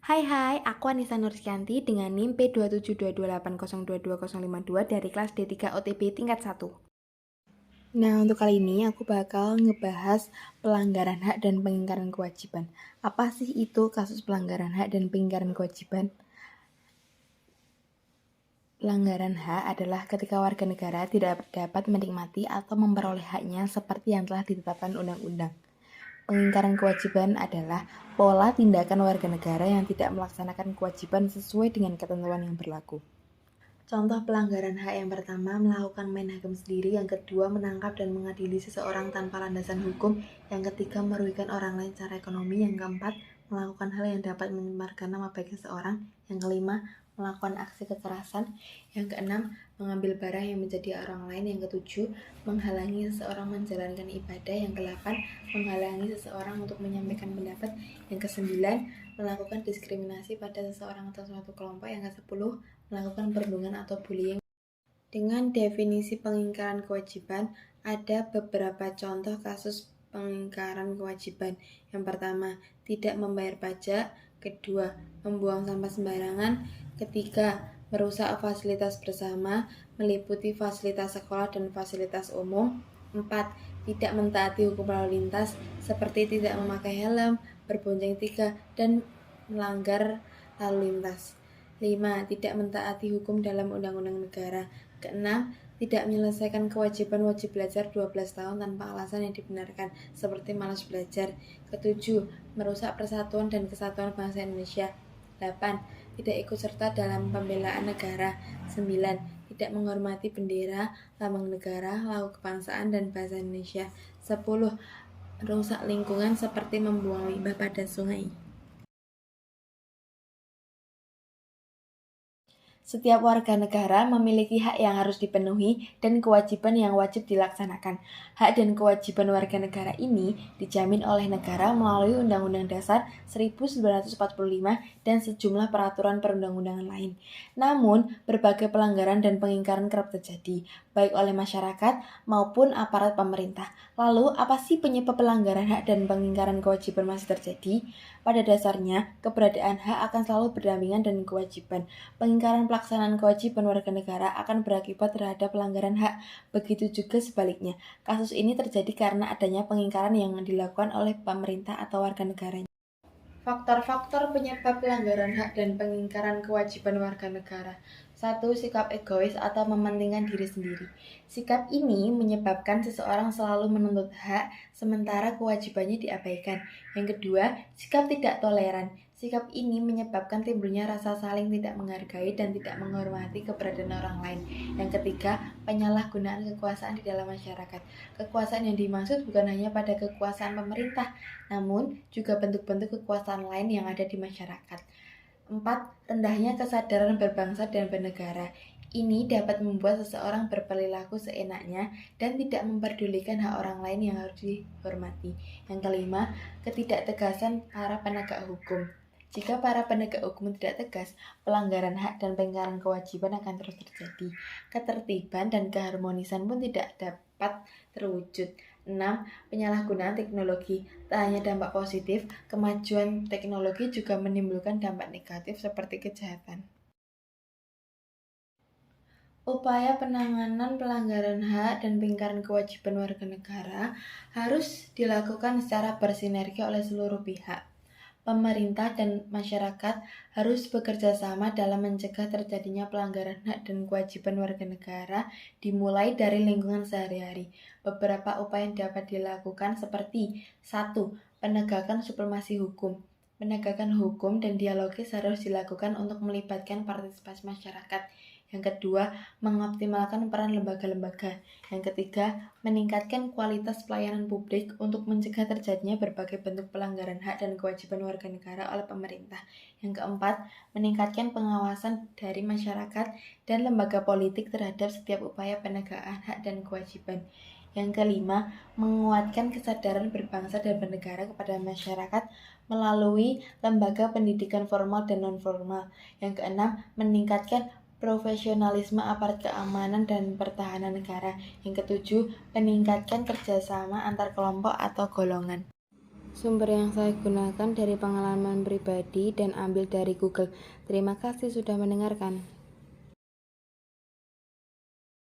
Hai, aku Anissa Nursianti dengan NIM P27228022052 dari kelas D3 OTB tingkat 1. Nah, untuk kali ini aku bakal ngebahas pelanggaran hak dan pengingkaran kewajiban. Apa sih itu kasus pelanggaran hak dan pengingkaran kewajiban? Pelanggaran hak adalah ketika warga negara tidak dapat menikmati atau memperoleh haknya seperti yang telah ditetapkan undang-undang. Pengingkaran kewajiban adalah pola tindakan warga negara yang tidak melaksanakan kewajiban sesuai dengan ketentuan yang berlaku. Contoh pelanggaran hak yang pertama, melakukan main hakim sendiri. Yang kedua, menangkap dan mengadili seseorang tanpa landasan hukum. Yang ketiga, merugikan orang lain secara ekonomi. Yang keempat, melakukan hal yang dapat mencemarkan nama baik seseorang. Yang kelima, melakukan aksi kekerasan. Yang keenam, mengambil barang yang menjadi orang lain. Yang ketujuh, menghalangi seseorang menjalankan ibadah. Yang kedelapan, menghalangi seseorang untuk menyampaikan pendapat. Yang kesembilan, melakukan diskriminasi pada seseorang atau suatu kelompok. Yang kesepuluh, melakukan perundungan atau bullying. Dengan definisi pengingkaran kewajiban, ada beberapa contoh kasus pengingkaran kewajiban. Yang pertama, tidak membayar pajak. Kedua, membuang sampah sembarangan. Ketiga, merusak fasilitas bersama, meliputi fasilitas sekolah dan fasilitas umum. 4. Tidak mentaati hukum lalu lintas, seperti tidak memakai helm, berbonceng tiga, dan melanggar lalu lintas. 5. Tidak mentaati hukum dalam undang-undang negara. Keenam, tidak menyelesaikan kewajiban wajib belajar 12 tahun tanpa alasan yang dibenarkan, seperti malas belajar. Ketujuh, merusak persatuan dan kesatuan bangsa Indonesia. 8. Tidak ikut serta dalam pembelaan negara. 9. Tidak menghormati bendera, lambang negara, lagu kebangsaan, dan bahasa Indonesia. 10. Merusak lingkungan seperti membuang limbah pada sungai. Setiap warga negara memiliki hak yang harus dipenuhi dan kewajiban yang wajib dilaksanakan. Hak dan kewajiban warga negara ini dijamin oleh negara melalui Undang-Undang Dasar 1945 dan sejumlah peraturan perundang-undangan lain. Namun, berbagai pelanggaran dan pengingkaran kerap terjadi, baik oleh masyarakat maupun aparat pemerintah. Lalu, apa sih penyebab pelanggaran hak dan pengingkaran kewajiban masih terjadi? Pada dasarnya, keberadaan hak akan selalu berdampingan dengan kewajiban. Pengingkaran pelaksanaan kewajiban warga negara akan berakibat terhadap pelanggaran hak. Begitu juga sebaliknya. Kasus ini terjadi karena adanya pengingkaran yang dilakukan oleh pemerintah atau warga negaranya. Faktor-faktor penyebab pelanggaran hak dan pengingkaran kewajiban warga negara. 1. Sikap egois atau mementingkan diri sendiri. Sikap ini menyebabkan seseorang selalu menuntut hak, sementara kewajibannya diabaikan. Yang kedua, sikap tidak toleran. Sikap ini menyebabkan timbulnya rasa saling tidak menghargai dan tidak menghormati keberadaan orang lain. Yang ketiga, penyalahgunaan kekuasaan di dalam masyarakat. Kekuasaan yang dimaksud bukan hanya pada kekuasaan pemerintah, namun juga bentuk-bentuk kekuasaan lain yang ada di masyarakat. 4. Rendahnya kesadaran berbangsa dan bernegara. Ini dapat membuat seseorang berperilaku seenaknya dan tidak memperdulikan hak orang lain yang harus dihormati. Yang kelima, ketidaktegasan para penegak hukum. Jika para penegak hukum tidak tegas, pelanggaran hak dan pengingkaran kewajiban akan terus terjadi. Ketertiban dan keharmonisan pun tidak dapat terwujud. 6. Penyalahgunaan teknologi. Tak hanya dampak positif, kemajuan teknologi juga menimbulkan dampak negatif seperti kejahatan. Upaya penanganan pelanggaran hak dan pengingkaran kewajiban warga negara harus dilakukan secara bersinergi oleh seluruh pihak. Pemerintah dan masyarakat harus bekerja sama dalam mencegah terjadinya pelanggaran hak dan kewajiban warga negara dimulai dari lingkungan sehari-hari. Beberapa upaya yang dapat dilakukan seperti 1. Penegakan supremasi hukum. Penegakan hukum dan dialogis harus dilakukan untuk melibatkan partisipasi masyarakat. Yang kedua, mengoptimalkan peran lembaga-lembaga. Yang ketiga, meningkatkan kualitas pelayanan publik untuk mencegah terjadinya berbagai bentuk pelanggaran hak dan kewajiban warga negara oleh pemerintah. Yang keempat, meningkatkan pengawasan dari masyarakat dan lembaga politik terhadap setiap upaya penegakan hak dan kewajiban. Yang kelima, menguatkan kesadaran berbangsa dan bernegara kepada masyarakat melalui lembaga pendidikan formal dan non-formal. Yang keenam, meningkatkan profesionalisme aparat keamanan dan pertahanan negara. Yang ketujuh, meningkatkan kerjasama antar kelompok atau golongan. Sumber yang saya gunakan dari pengalaman pribadi dan ambil dari Google. Terima kasih sudah mendengarkan.